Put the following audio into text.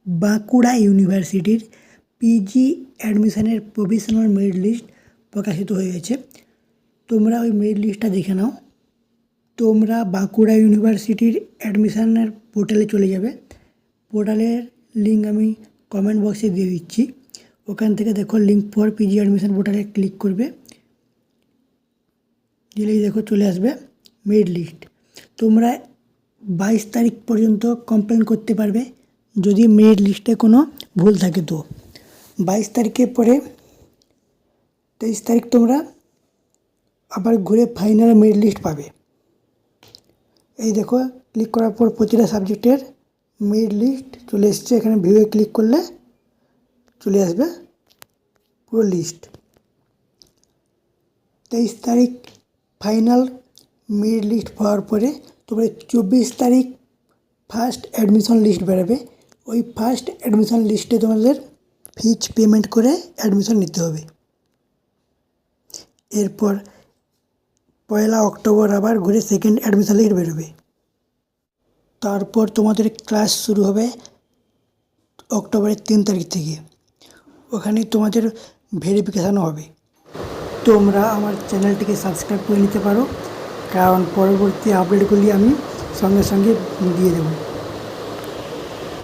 বাঁকুড়া ইউনিভার্সিটির পিজি অ্যাডমিশনের provisional merit list প্রকাশিত হয়েছে। তোমরা ওই মেরিট লিস্টটা দেখে নাও। তোমরা বাঁকুড়া ইউনিভার্সিটির অ্যাডমিশনের পোর্টালে চলে যাবে। পোর্টালের লিঙ্ক আমি কমেন্ট বক্সে দিয়ে দিচ্ছি। ওখান থেকে দেখো লিঙ্ক ফর পিজি অ্যাডমিশন পোর্টালে ক্লিক করবে, দিলেই দেখো চলে আসবে মেরিট লিস্ট। তোমরা 22 তারিখ পর্যন্ত কমপ্লেন করতে পারবে যদি মেরিট লিস্টে কোনো ভুল থাকে। তো 22 তারিখের পরে 23 তারিখ তোমরা আবার ঘুরে ফাইনাল মেরিট লিস্ট পাবে। এই দেখো ক্লিক করার পর প্রতিটা সাবজেক্টের মেরিট লিস্ট চলে এসছে। এখানে ভিউয়ে ক্লিক করলে চলে আসবে পুরো লিস্ট। 23 তারিখ ফাইনাল মেরিট লিস্ট পাওয়ার পরে তোমরা 24 তারিখ ফার্স্ট অ্যাডমিশন লিস্ট বেরোবে। ওই ফার্স্ট অ্যাডমিশন লিস্টে তোমাদের ফিজ পেমেন্ট করে অ্যাডমিশন নিতে হবে। এরপর 1 অক্টোবর আবার ঘুরে সেকেন্ড অ্যাডমিশন লিস্ট বেরোবে। তারপর তোমাদের ক্লাস শুরু হবে অক্টোবরের 3 তারিখ থেকে। ওখানে তোমাদের ভেরিফিকেশানও হবে। তোমরা আমার চ্যানেলটিকে সাবস্ক্রাইব করে নিতে পারো, কারণ পরবর্তী আপডেটগুলি আমি সঙ্গে সঙ্গে দিয়ে দেবো।